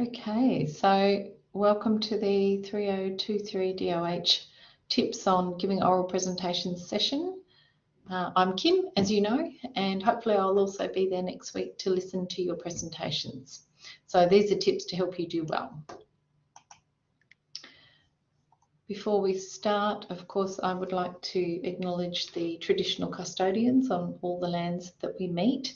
Okay, so welcome to the 3023 DOH Tips on Giving Oral Presentations session. I'm Kim, as you know, and hopefully I'll also be there next week to listen to your presentations. So these are tips to help you do well. Before we start, of course, I would like to acknowledge the traditional custodians on all the lands that we meet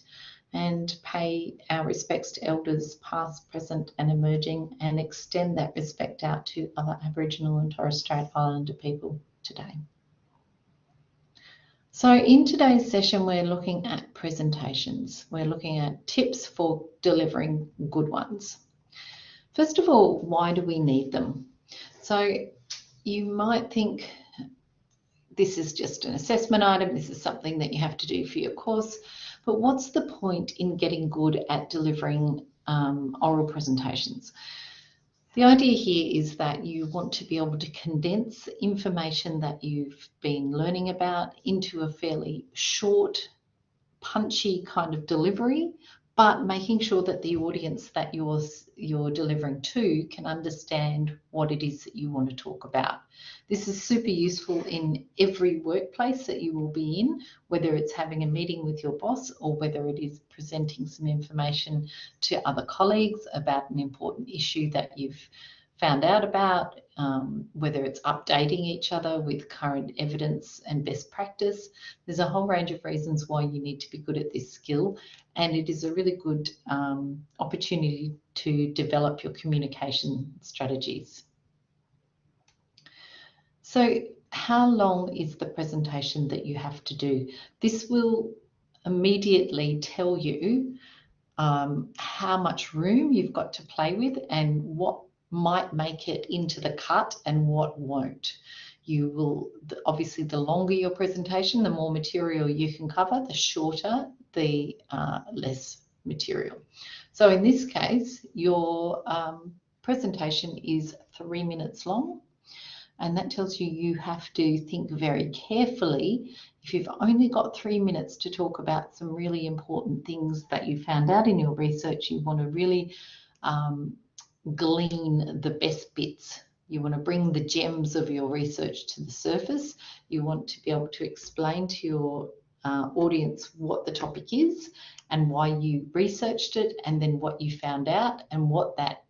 and pay our respects to elders past, present and emerging, and extend that respect out to other Aboriginal and Torres Strait Islander people today. So in today's session, we're looking at presentations. We're looking at tips for delivering good ones. First of all, why do we need them? So you might think this is just an assessment item, this is something that you have to do for your course, but what's the point in getting good at delivering oral presentations? The idea here is that you want to be able to condense information that you've been learning about into a fairly short, punchy kind of delivery, but making sure that the audience that you're delivering to can understand what it is that you want to talk about. This is super useful in every workplace that you will be in, whether it's having a meeting with your boss or whether it is presenting some information to other colleagues about an important issue that you've found out about, whether it's updating each other with current evidence and best practice. There's a whole range of reasons why you need to be good at this skill, and it is a really good opportunity to develop your communication strategies. So how long is the presentation that you have to do? This will immediately tell you how much room you've got to play with and what might make it into the cut and what won't. You will, obviously the longer your presentation, the more material you can cover, the shorter, the less material. So in this case, your presentation is 3 minutes long, and that tells you you have to think very carefully. If you've only got 3 minutes to talk about some really important things that you found out in your research, you want to really glean the best bits. You want to bring the gems of your research to the surface. You want to be able to explain to your audience what the topic is and why you researched it, and then what you found out and what that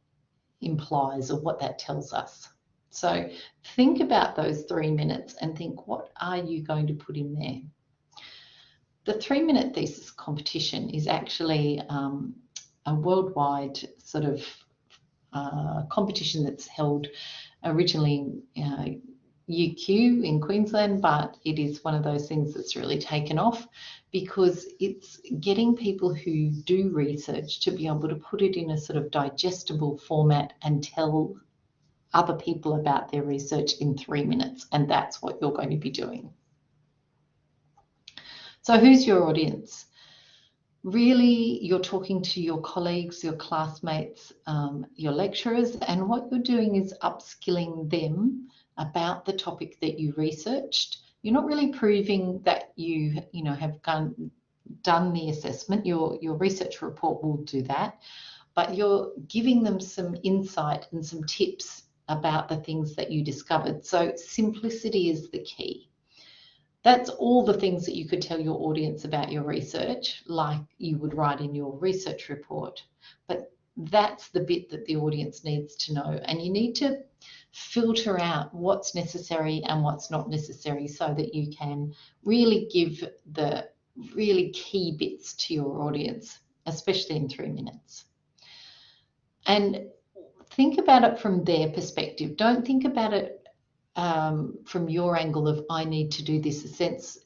implies or what that tells us. So think about those 3 minutes and think, what are you going to put in there? The 3-minute thesis competition is actually a worldwide sort of competition that's held originally UQ in Queensland, but it is one of those things that's really taken off because it's getting people who do research to be able to put it in a sort of digestible format and tell other people about their research in 3 minutes, and that's what you're going to be doing. So who's your audience? Really, you're talking to your colleagues, your classmates, your lecturers, and what you're doing is upskilling them about the topic that you researched. You're not really proving that you have done the assessment. Your research report will do that, but you're giving them some insight and some tips about the things that you discovered. So simplicity is the key. That's all the things that you could tell your audience about your research, like you would write in your research report. But that's the bit that the audience needs to know. And you need to filter out what's necessary and what's not necessary so that you can really give the really key bits to your audience, especially in 3 minutes. And think about it from their perspective. Don't think about it from your angle of, I need to do this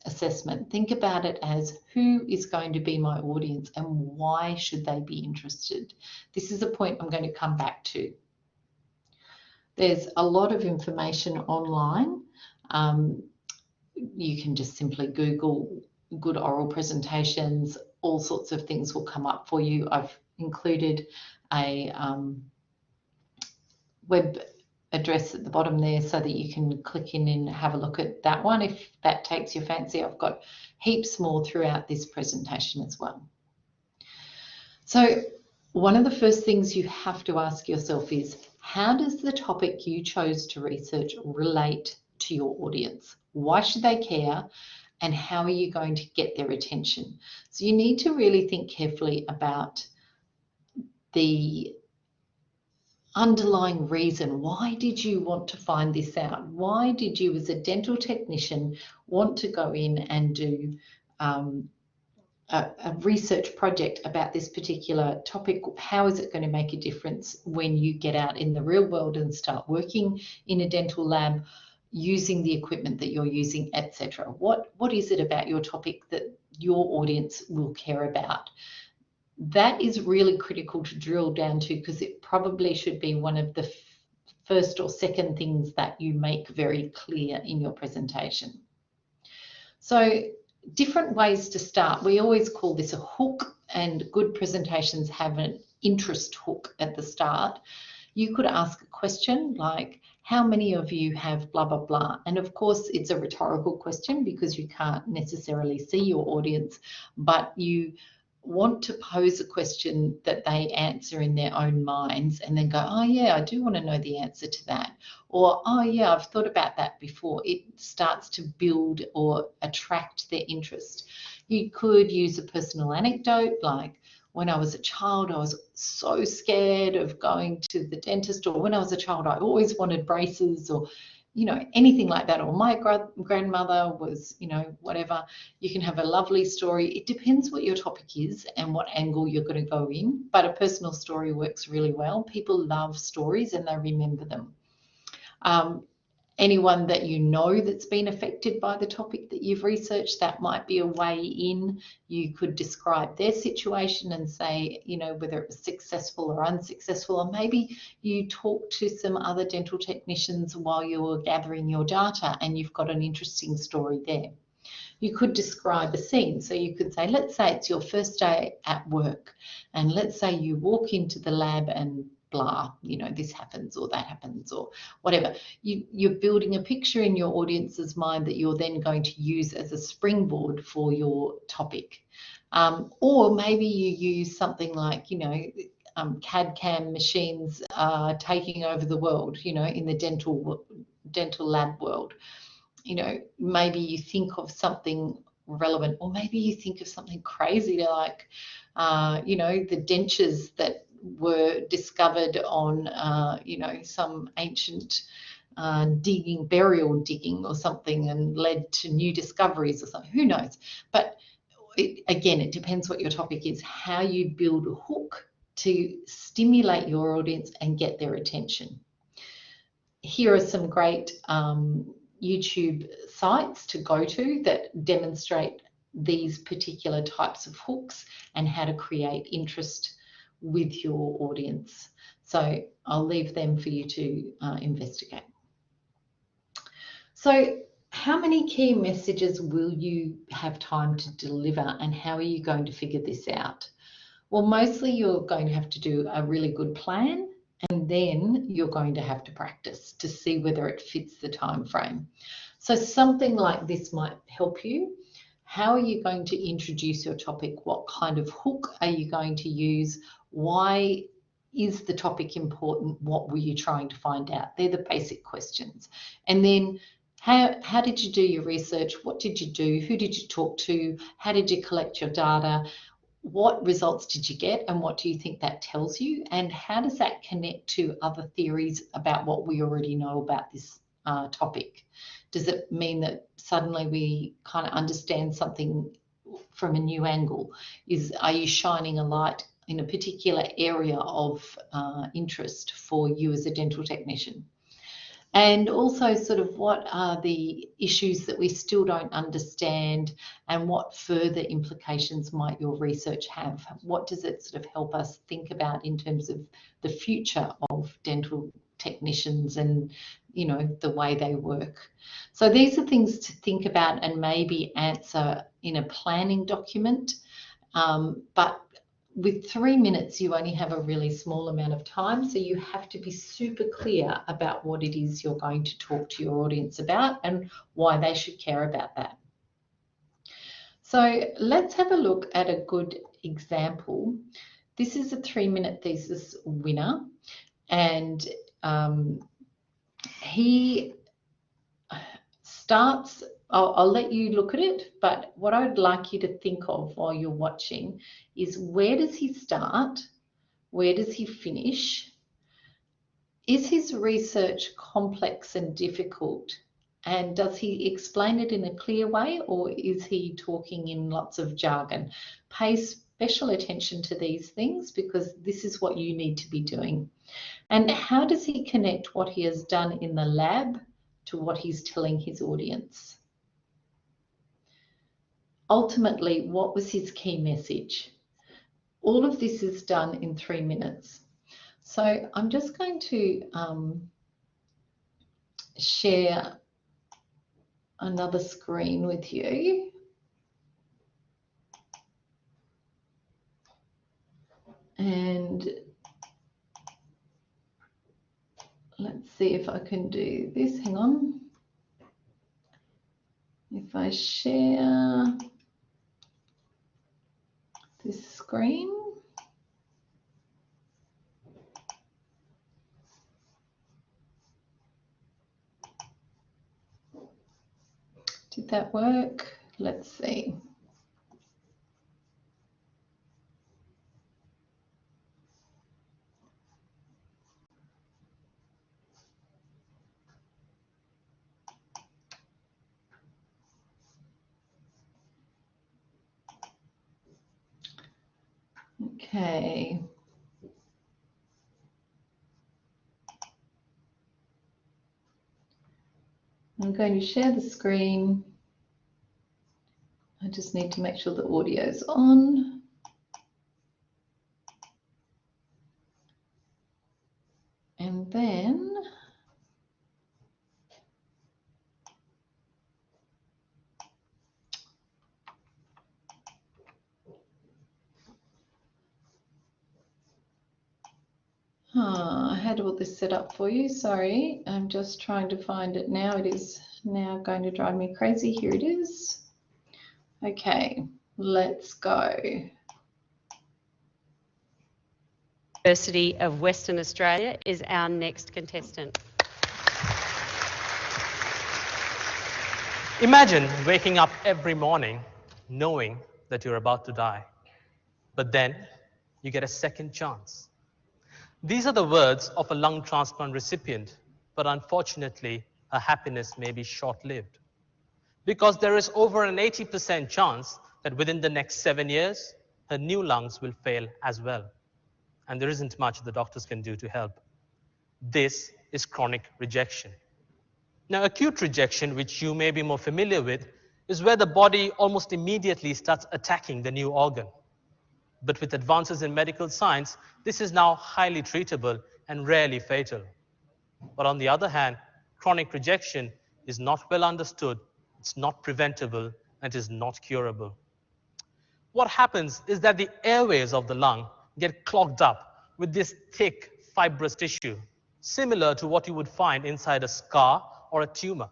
assessment. Think about it as, who is going to be my audience and why should they be interested? This is a point I'm going to come back to. There's a lot of information online. You can just simply Google good oral presentations. All sorts of things will come up for you. I've included a web address at the bottom there so that you can click in and have a look at that one if that takes your fancy. I've got heaps more throughout this presentation as well. So one of the first things you have to ask yourself is, how does the topic you chose to research relate to your audience? Why should they care? And how are you going to get their attention? So you need to really think carefully about the underlying reason. Why did you want to find this out? Why did you, as a dental technician, want to go in and do a research project about this particular topic? How is it going to make a difference when you get out in the real world and start working in a dental lab, using the equipment that you're using, etc.? What is it about your topic that your audience will care about? That is really critical to drill down to, because it probably should be one of the first or second things that you make very clear in your presentation. So different ways to start. We always call this a hook, and good presentations have an interest hook at the start. You could ask a question like, how many of you have blah, blah, blah? And of course, it's a rhetorical question because you can't necessarily see your audience, but you want to pose a question that they answer in their own minds and then go, oh yeah, I do want to know the answer to that. Or, oh yeah, I've thought about that before. It starts to build or attract their interest. You could use a personal anecdote like, when I was a child, I was so scared of going to the dentist, or when I was a child, I always wanted braces, or anything like that. Or my grandmother was, whatever. You can have a lovely story. It depends what your topic is and what angle you're going to go in, but a personal story works really well. People love stories and they remember them. Anyone that you know that's been affected by the topic that you've researched, that might be a way in. You could describe their situation and say, whether it was successful or unsuccessful, or maybe you talk to some other dental technicians while you're gathering your data and you've got an interesting story there. You could describe a scene. So you could say, let's say it's your first day at work, and let's say you walk into the lab and blah, this happens or that happens or whatever. You're building a picture in your audience's mind that you're then going to use as a springboard for your topic. Or maybe you use something like, CAD/CAM machines are taking over the world, in the dental lab world. Maybe you think of something relevant, or maybe you think of something crazy like, the dentures that were discovered on, some ancient burial digging or something, and led to new discoveries or something. Who knows? But again, it depends what your topic is, how you build a hook to stimulate your audience and get their attention. Here are some great YouTube sites to go to that demonstrate these particular types of hooks and how to create interest with your audience. So I'll leave them for you to investigate. So how many key messages will you have time to deliver, and how are you going to figure this out? Well, mostly you're going to have to do a really good plan, and then you're going to have to practice to see whether it fits the time frame. So something like this might help you. How are you going to introduce your topic? What kind of hook are you going to use? Why is the topic important? What were you trying to find out? They're the basic questions. And then how did you do your research? What did you do? Who did you talk to? How did you collect your data? What results did you get, and what do you think that tells you? And how does that connect to other theories about what we already know about this topic? Does it mean that suddenly we kind of understand something from a new angle? Are you shining a light in a particular area of interest for you as a dental technician? And also sort of what are the issues that we still don't understand, and what further implications might your research have? What does it sort of help us think about in terms of the future of dental technicians and, the way they work? So these are things to think about and maybe answer in a planning document. But with 3 minutes, you only have a really small amount of time, so you have to be super clear about what it is you're going to talk to your audience about and why they should care about that. So let's have a look at a good example. This is a 3-minute thesis winner, and he starts, I'll let you look at it, but what I'd like you to think of while you're watching is, where does he start? Where does he finish? Is his research complex and difficult? And does he explain it in a clear way, or is he talking in lots of jargon? Pay special attention to these things, because this is what you need to be doing. And how does he connect what he has done in the lab to what he's telling his audience? Ultimately, what was his key message? All of this is done in 3 minutes. So I'm just going to share another screen with you. And let's see if I can do this. Hang on. If I share this screen. Did that work? Let's see. Okay. I'm going to share the screen. I just need to make sure the audio is on. And then I had all this set up for you. Sorry, I'm just trying to find it now. It is now going to drive me crazy. Here it is. Okay, let's go. University of Western Australia is our next contestant. Imagine waking up every morning knowing that you're about to die, but then you get a second chance. These are the words of a lung transplant recipient, but unfortunately, her happiness may be short-lived, because there is over an 80% chance that within the next 7 years, her new lungs will fail as well. And there isn't much the doctors can do to help. This is chronic rejection. Now, acute rejection, which you may be more familiar with, is where the body almost immediately starts attacking the new organ. But with advances in medical science, this is now highly treatable and rarely fatal. But on the other hand, chronic rejection is not well understood, it's not preventable, and it is not curable. What happens is that the airways of the lung get clogged up with this thick, fibrous tissue, similar to what you would find inside a scar or a tumor.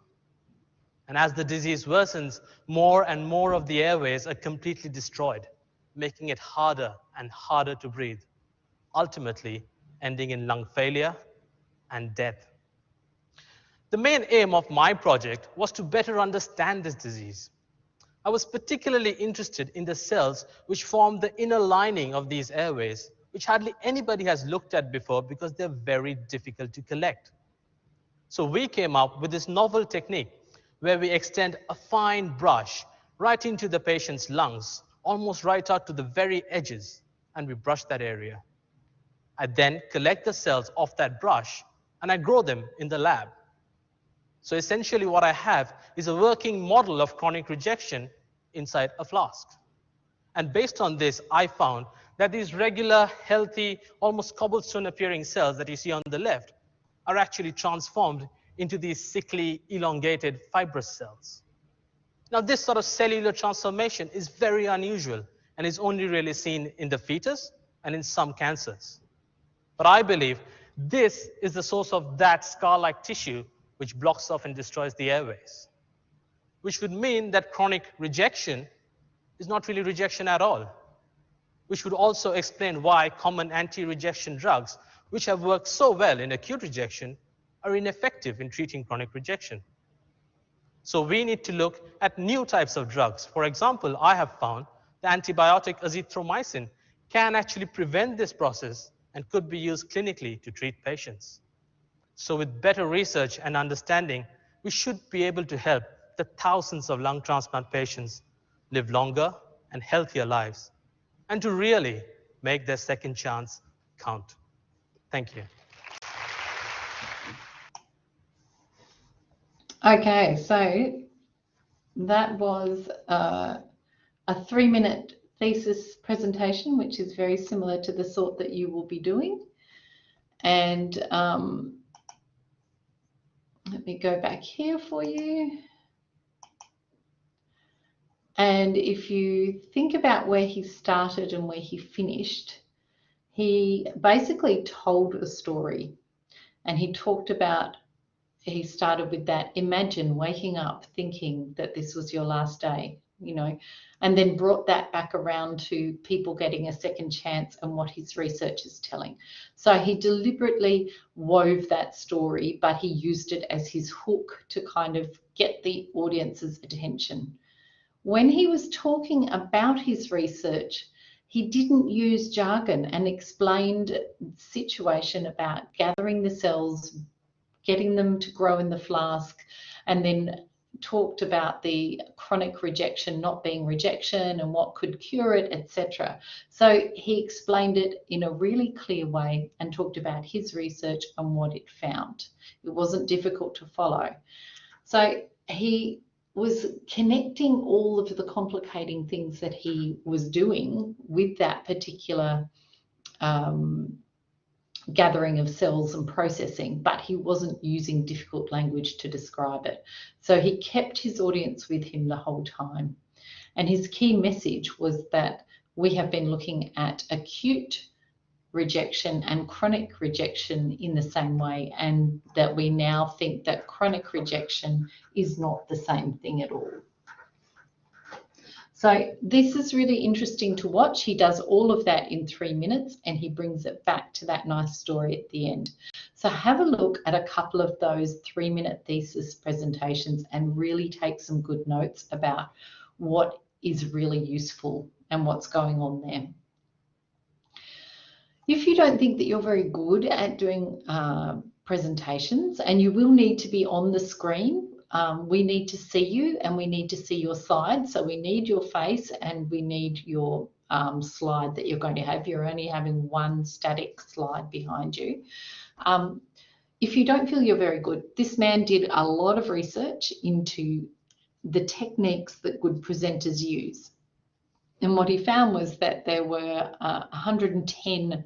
And as the disease worsens, more and more of the airways are completely destroyed, making it harder and harder to breathe, ultimately ending in lung failure and death. The main aim of my project was to better understand this disease. I was particularly interested in the cells which form the inner lining of these airways, which hardly anybody has looked at before because they're very difficult to collect. So we came up with this novel technique where we extend a fine brush right into the patient's lungs, almost right out to the very edges, and we brush that area. I then collect the cells off that brush and I grow them in the lab. So essentially what I have is a working model of chronic rejection inside a flask. And based on this, I found that these regular, healthy, almost cobblestone appearing cells that you see on the left are actually transformed into these sickly, elongated, fibrous cells. Now, this sort of cellular transformation is very unusual and is only really seen in the fetus and in some cancers. But I believe this is the source of that scar-like tissue which blocks off and destroys the airways, which would mean that chronic rejection is not really rejection at all. which would also explain why common anti-rejection drugs, which have worked so well in acute rejection, are ineffective in treating chronic rejection. So we need to look at new types of drugs. For example, I have found the antibiotic azithromycin can actually prevent this process and could be used clinically to treat patients. So with better research and understanding, we should be able to help the thousands of lung transplant patients live longer and healthier lives, and to really make their second chance count. Thank you. Okay, so that was a 3-minute thesis presentation, which is very similar to the sort that you will be doing. And let me go back here for you. And if you think about where he started and where he finished, he basically told a story, and he talked about, he started with that, imagine waking up thinking that this was your last day, you know, and then brought that back around to people getting a second chance and what his research is telling. So he deliberately wove that story, but he used it as his hook to kind of get the audience's attention. When he was talking about his research, he didn't use jargon and explained the situation about gathering the cells, getting them to grow in the flask, and then talked about the chronic rejection not being rejection and what could cure it, etc. So he explained it in a really clear way and talked about his research and what it found. It wasn't difficult to follow. So he was connecting all of the complicating things that he was doing with that particular gathering of cells and processing, but he wasn't using difficult language to describe it. So he kept his audience with him the whole time. And his key message was that we have been looking at acute rejection and chronic rejection in the same way, and that we now think that chronic rejection is not the same thing at all. So this is really interesting to watch. He does all of that in 3 minutes, and he brings it back to that nice story at the end. So have a look at a couple of those 3-minute thesis presentations and really take some good notes about what is really useful and what's going on there. If you don't think that you're very good at doing presentations, and you will need to be on the screen, we need to see you and we need to see your slides. So we need your face and we need your slide that you're going to have. You're only having one static slide behind you. If you don't feel you're very good, this man did a lot of research into the techniques that good presenters use. And what he found was that there were 110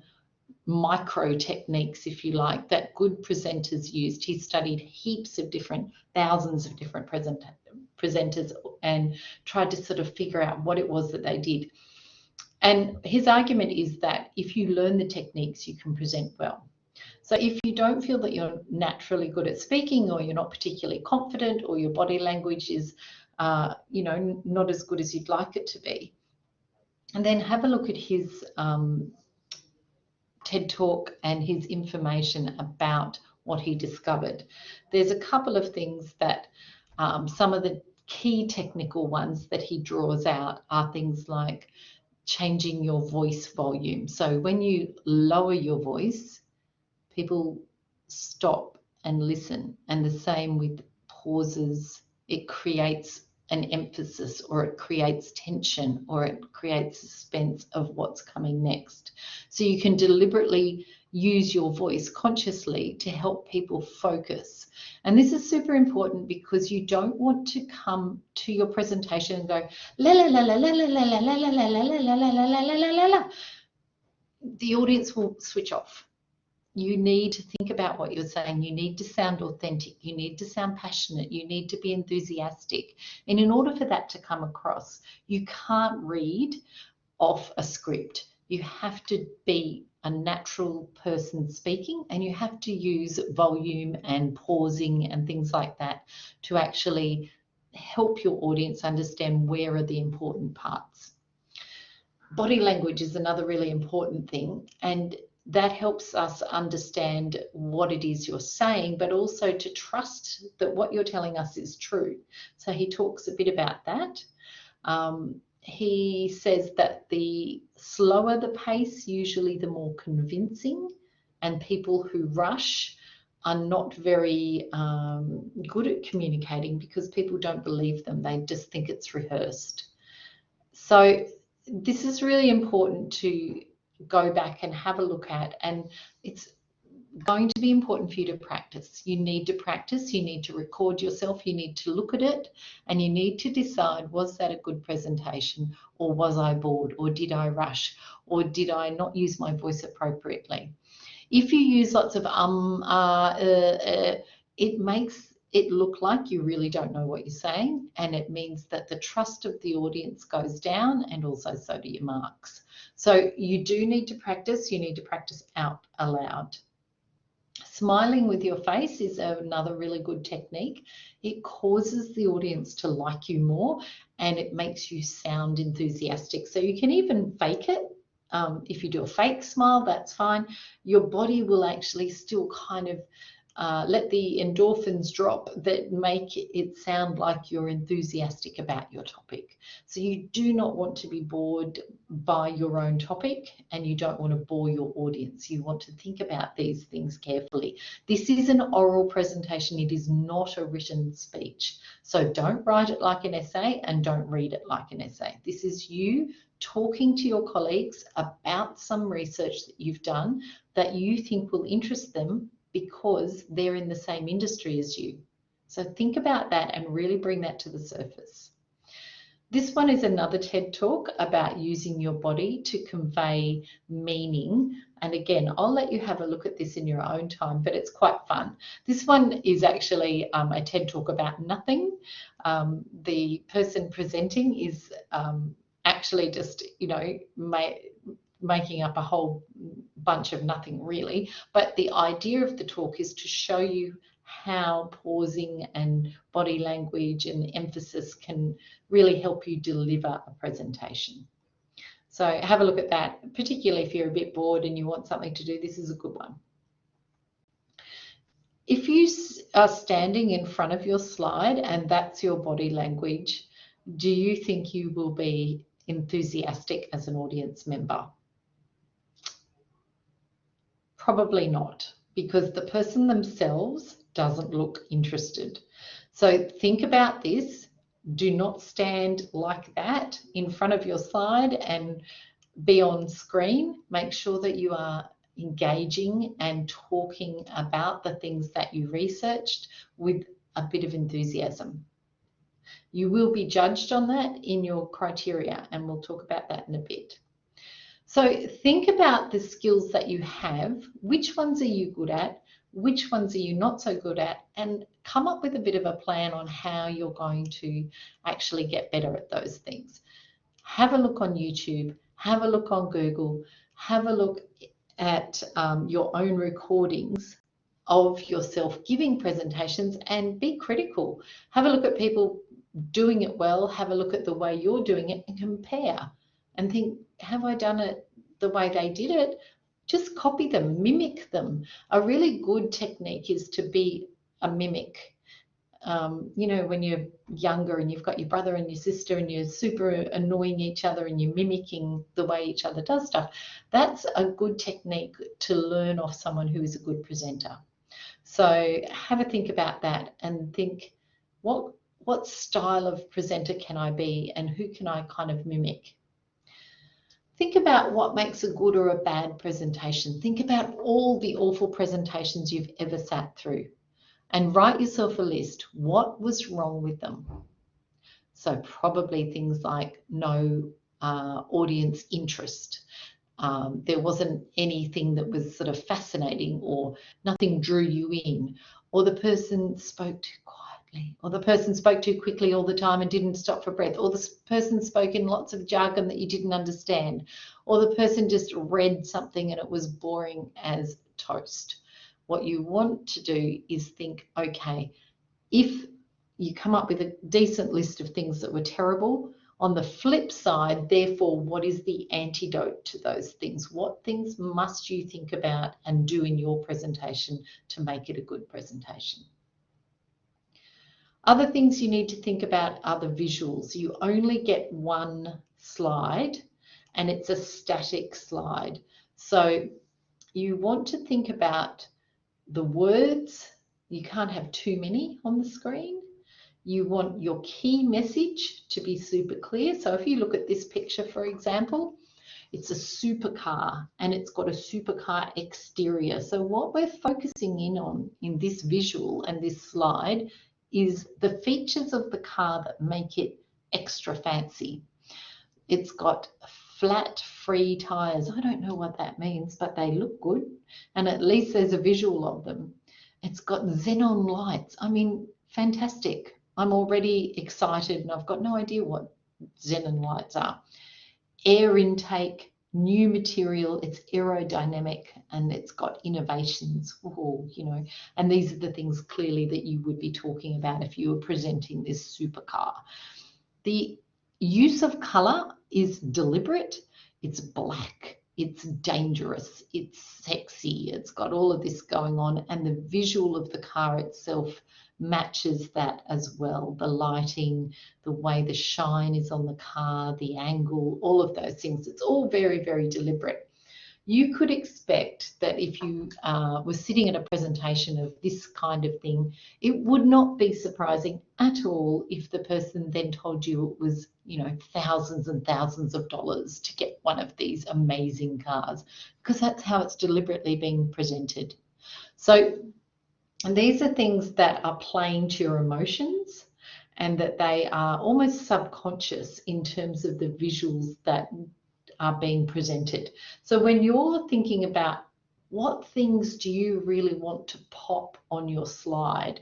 micro techniques, if you like, that good presenters used. He studied heaps of thousands of different presenters and tried to sort of figure out what it was that they did. And his argument is that if you learn the techniques, you can present well. So if you don't feel that you're naturally good at speaking, or you're not particularly confident, or your body language is you know, not as good as you'd like it to be, and then have a look at his TED Talk and his information about what he discovered. There's a couple of things that some of the key technical ones that he draws out are things like changing your voice volume. So when you lower your voice, people stop and listen, and the same with pauses. It creates an emphasis, or it creates tension, or it creates suspense of what's coming next. So you can deliberately use your voice consciously to help people focus. And this is super important because you don't want to come to your presentation and go la la la la la la la la la la la la la la la la la la. The audience will switch off. You need to think about what you're saying. You need to sound authentic. You need to sound passionate. You need to be enthusiastic. And in order for that to come across, you can't read off a script. You have to be a natural person speaking, and you have to use volume and pausing and things like that to actually help your audience understand where are the important parts. Body language is another really important thing, and that helps us understand what it is you're saying, but also to trust that what you're telling us is true. So he talks a bit about that. He says that the slower the pace, usually the more convincing, and people who rush are not very good at communicating because people don't believe them. They just think it's rehearsed. So this is really important to go back and have a look at, and it's going to be important for you to practice. You need to practice, you need to record yourself, you need to look at it, and you need to decide, was that a good presentation, or was I bored, or did I rush, or did I not use my voice appropriately? If you use lots of it makes it look like you really don't know what you're saying, and it means that the trust of the audience goes down, and also so do your marks. So you do need to practice. You need to practice out aloud. Smiling with your face is another really good technique. It causes the audience to like you more, and it makes you sound enthusiastic. So you can even fake it. If you do a fake smile, that's fine. Your body will actually still kind of let the endorphins drop that make it sound like you're enthusiastic about your topic. So you do not want to be bored by your own topic, and you don't want to bore your audience. You want to think about these things carefully. This is an oral presentation. It is not a written speech. So don't write it like an essay, and don't read it like an essay. This is you talking to your colleagues about some research that you've done that you think will interest them, because they're in the same industry as you. So think about that and really bring that to the surface. This one is another TED Talk about using your body to convey meaning. And again, I'll let you have a look at this in your own time, but it's quite fun. This one is actually a TED Talk about nothing. The person presenting is actually just, making up a whole bunch of nothing really, but the idea of the talk is to show you how pausing and body language and emphasis can really help you deliver a presentation. So have a look at that, particularly if you're a bit bored and you want something to do. This is a good one. If you are standing in front of your slide and that's your body language, do you think you will be enthusiastic as an audience member? Probably not, because the person themselves doesn't look interested. So think about this. Do not stand like that in front of your slide and be on screen. Make sure that you are engaging and talking about the things that you researched with a bit of enthusiasm. You will be judged on that in your criteria, and we'll talk about that in a bit. So think about the skills that you have. Which ones are you good at? Which ones are you not so good at? And come up with a bit of a plan on how you're going to actually get better at those things. Have a look on YouTube. Have a look on Google. Have a look at your own recordings of yourself giving presentations, and be critical. Have a look at people doing it well. Have a look at the way you're doing it and compare. And think, have I done it the way they did it? Just copy them, mimic them. A really good technique is to be a mimic. When you're younger and you've got your brother and your sister and you're super annoying each other and you're mimicking the way each other does stuff, that's a good technique to learn off someone who is a good presenter. So have a think about that and think, what style of presenter can I be, and who can I kind of mimic? Think about what makes a good or a bad presentation. Think about all the awful presentations you've ever sat through and write yourself a list. What was wrong with them? So probably things like no audience interest. There wasn't anything that was sort of fascinating, or nothing drew you in, or the person spoke too quietly, or the person spoke too quickly all the time and didn't stop for breath, or the person spoke in lots of jargon that you didn't understand, or the person just read something and it was boring as toast. What you want to do is think, okay, if you come up with a decent list of things that were terrible, On the flip side, therefore, what is the antidote to those things? What things must you think about and do in your presentation to make it a good presentation? Other things you need to think about are the visuals. You only get one slide and it's a static slide. So you want to think about the words. You can't have too many on the screen. You want your key message to be super clear. So if you look at this picture, for example, it's a supercar and it's got a supercar exterior. So what we're focusing in on in this visual and this slide is the features of the car that make it extra fancy. It's got flat, free tires. I don't know what that means, but they look good. And at least there's a visual of them. It's got xenon lights. I mean, fantastic. I'm already excited and I've got no idea what xenon lights are. Air intake, new material, it's aerodynamic and it's got innovations. Ooh, you know, and these are the things clearly that you would be talking about if you were presenting this supercar. The use of color is deliberate. It's black, it's dangerous, it's sexy, it's got all of this going on, and the visual of the car itself matches that as well. The lighting, the way the shine is on the car, the angle, all of those things. It's all very, very deliberate. You could expect that if you were sitting at a presentation of this kind of thing, it would not be surprising at all if the person then told you it was, you know, thousands and thousands of dollars to get one of these amazing cars, because that's how it's deliberately being presented. So, and these are things that are playing to your emotions and that they are almost subconscious in terms of the visuals that are being presented. So when you're thinking about what things do you really want to pop on your slide,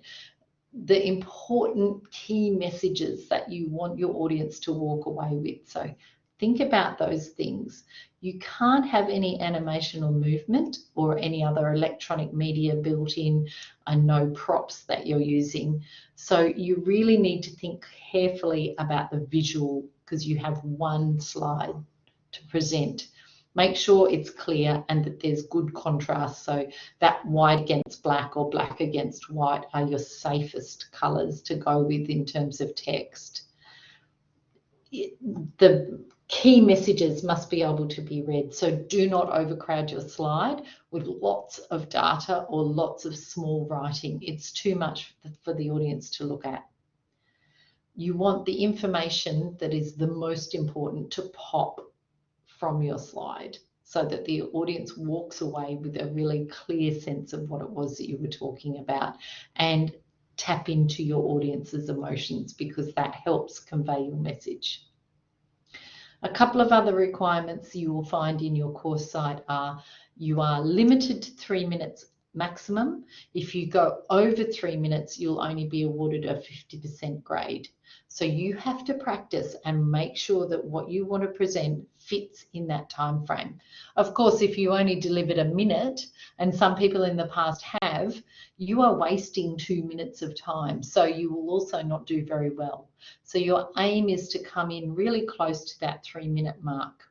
the important key messages that you want your audience to walk away with. So think about those things. You can't have any animation or movement or any other electronic media built in, and no props that you're using. So you really need to think carefully about the visual because you have one slide to present. Make sure it's clear and that there's good contrast. So that white against black or black against white are your safest colors to go with in terms of text. The key messages must be able to be read. So do not overcrowd your slide with lots of data or lots of small writing. It's too much for the audience to look at. You want the information that is the most important to pop from your slide so that the audience walks away with a really clear sense of what it was that you were talking about, and tap into your audience's emotions because that helps convey your message. A couple of other requirements you will find in your course site are you are limited to 3 minutes maximum. If you go over 3 minutes, you'll only be awarded a 50% grade. So you have to practice and make sure that what you want to present fits in that time frame. Of course, if you only delivered a minute, and some people in the past have, you are wasting 2 minutes of time. So you will also not do very well. So your aim is to come in really close to that 3 minute mark.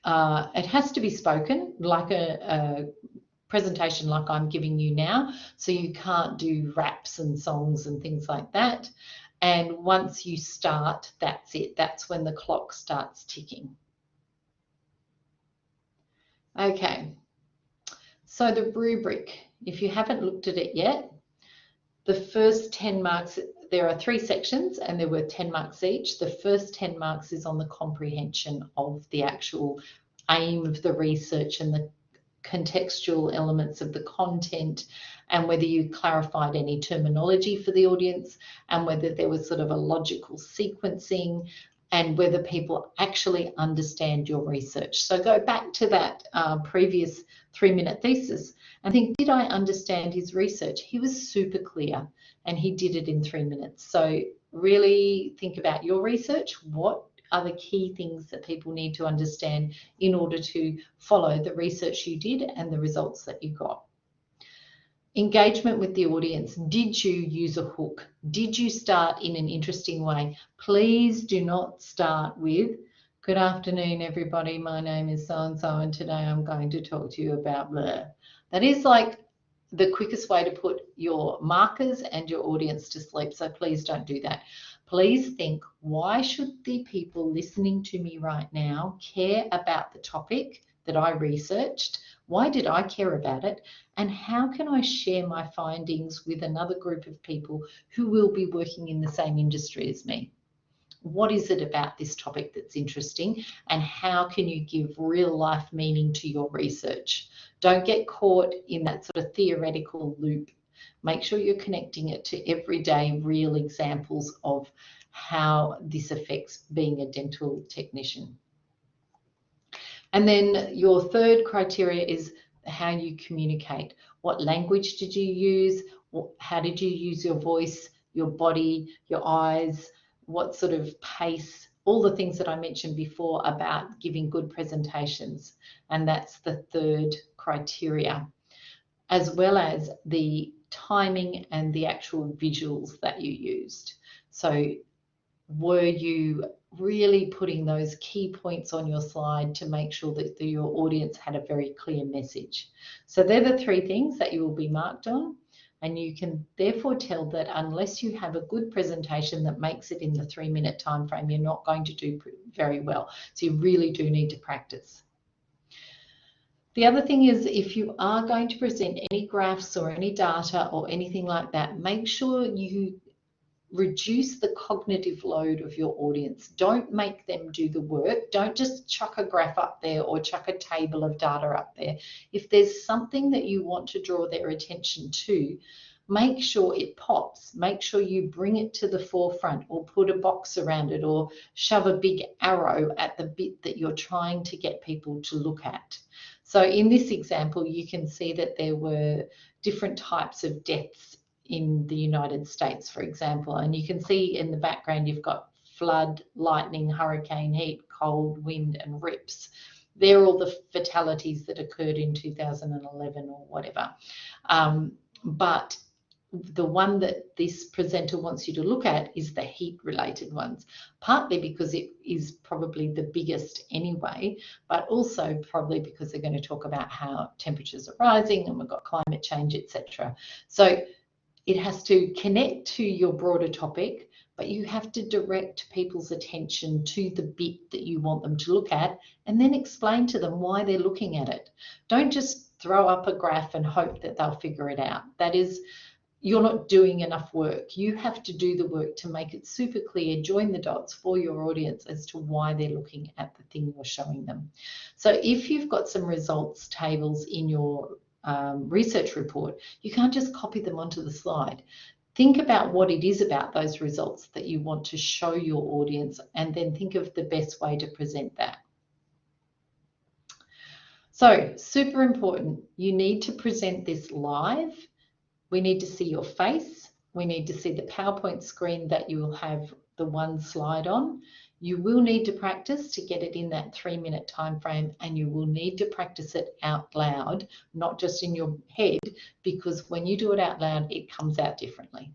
It has to be spoken like a presentation like I'm giving you now. So you can't do raps and songs and things like that. And once you start, that's it. That's when the clock starts ticking. Okay, so the rubric, if you haven't looked at it yet, the first 10 marks, there are 3 sections and there were 10 marks each. The first 10 marks is on the comprehension of the actual aim of the research and the contextual elements of the content, and whether you clarified any terminology for the audience, and whether there was sort of a logical sequencing, and whether people actually understand your research. So go back to that previous 3-minute thesis and think, did I understand his research? He was super clear and he did it in 3 minutes. So really think about your research. What are the key things that people need to understand in order to follow the research you did and the results that you got? Engagement with the audience. Did you use a hook? Did you start in an interesting way? Please do not start with, good afternoon, everybody. My name is so-and-so, and today I'm going to talk to you about blah. That is like the quickest way to put your markers and your audience to sleep. So please don't do that. Please think, why should the people listening to me right now care about the topic that I researched? Why did I care about it? And how can I share my findings with another group of people who will be working in the same industry as me? What is it about this topic that's interesting? And how can you give real life meaning to your research? Don't get caught in that sort of theoretical loop. Make sure you're connecting it to everyday real examples of how this affects being a dental technician. And then your third criteria is how you communicate. What language did you use? How did you use your voice, your body, your eyes? What sort of pace? All the things that I mentioned before about giving good presentations. And that's the third criteria, as well as the timing and the actual visuals that you used. So were you really putting those key points on your slide to make sure that your audience had a very clear message? So they're the three things that you will be marked on, and you can therefore tell that unless you have a good presentation that makes it in the 3-minute time frame, you're not going to do very well. So you really do need to practice. The other thing is, if you are going to present any graphs or any data or anything like that, make sure you reduce the cognitive load of your audience. Don't make them do the work. Don't just chuck a graph up there or chuck a table of data up there. If there's something that you want to draw their attention to, make sure it pops. Make sure you bring it to the forefront, or put a box around it, or shove a big arrow at the bit that you're trying to get people to look at. So in this example, you can see that there were different types of deaths in the United States, for example, and you can see in the background you've got flood, lightning, hurricane, heat, cold, wind, and rips. They're all the fatalities that occurred in 2011 or whatever. But the one that this presenter wants you to look at is the heat-related ones, partly because it is probably the biggest anyway, but also probably because they're going to talk about how temperatures are rising and we've got climate change, etc. So it has to connect to your broader topic, but you have to direct people's attention to the bit that you want them to look at, and then explain to them why they're looking at it. Don't just throw up a graph and hope that they'll figure it out. That is, you're not doing enough work. You have to do the work to make it super clear, join the dots for your audience as to why they're looking at the thing you're showing them. So if you've got some results tables in your research report, you can't just copy them onto the slide. Think about what it is about those results that you want to show your audience, and then think of the best way to present that. So super important, you need to present this live. We need to see your face. We need to see the PowerPoint screen that you will have the one slide on. You will need to practice to get it in that 3-minute time frame, and you will need to practice it out loud, not just in your head, because when you do it out loud, it comes out differently.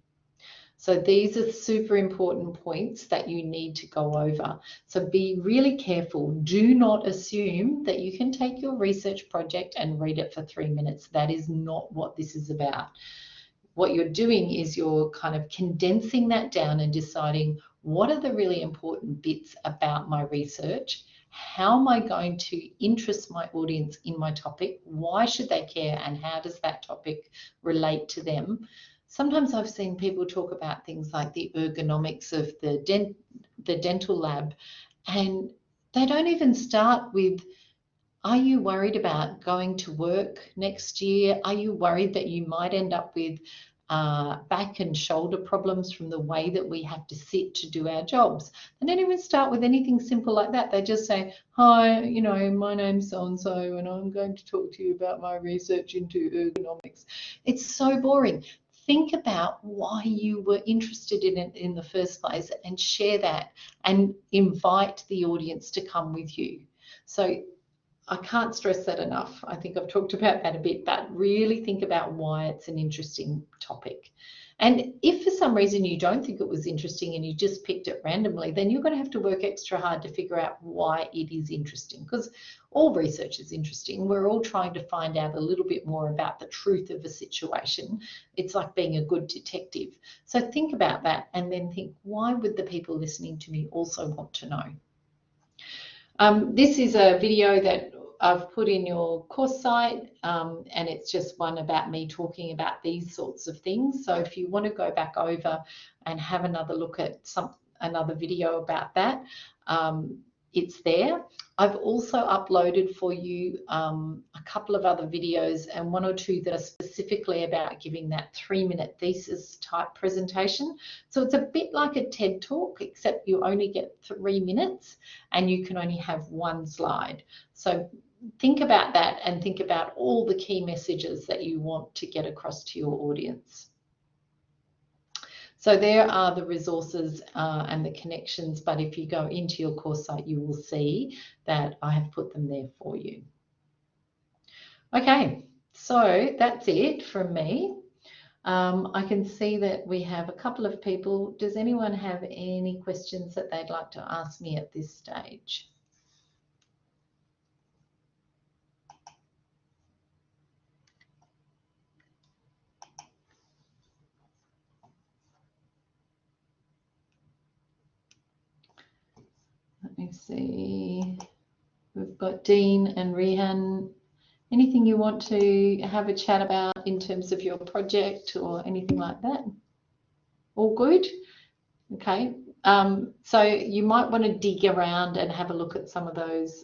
So these are super important points that you need to go over. So be really careful. Do not assume that you can take your research project and read it for 3 minutes. That is not what this is about. What you're doing is you're kind of condensing that down and deciding, what are the really important bits about my research? How am I going to interest my audience in my topic? Why should they care? And how does that topic relate to them? Sometimes I've seen people talk about things like the ergonomics of the dental lab, and they don't even start with, are you worried about going to work next year? Are you worried that you might end up with back and shoulder problems from the way that we have to sit to do our jobs? They don't even start with anything simple like that. They just say, hi, you know, my name's so-and-so, and I'm going to talk to you about my research into ergonomics. It's so boring. Think about why you were interested in it in the first place, and share that and invite the audience to come with you. So I can't stress that enough. I think I've talked about that a bit, but really think about why it's an interesting topic. And if for some reason you don't think it was interesting and you just picked it randomly, then you're going to have to work extra hard to figure out why it is interesting, because all research is interesting. We're all trying to find out a little bit more about the truth of a situation. It's like being a good detective. So think about that and then think, why would the people listening to me also want to know? This is a video that I've put in your course site, and it's just one about me talking about these sorts of things. So if you want to go back over and have another look at another video about that, it's there. I've also uploaded for you a couple of other videos, and one or two that are specifically about giving that 3-minute thesis type presentation. So it's a bit like a TED talk, except you only get 3 minutes and you can only have one slide. So think about that and think about all the key messages that you want to get across to your audience. So there are the resources and the connections, but if you go into your course site, you will see that I have put them there for you. Okay, so that's it from me. I can see that we have a couple of people. Does anyone have any questions that they'd like to ask me at this stage? Let me see. We've got Dean and Rehan. Anything you want to have a chat about in terms of your project or anything like that? All good? Okay. So you might want to dig around and have a look at some of those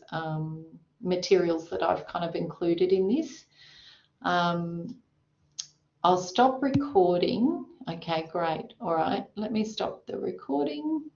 materials that I've kind of included in this. I'll stop recording. Okay, great. All right, let me stop the recording.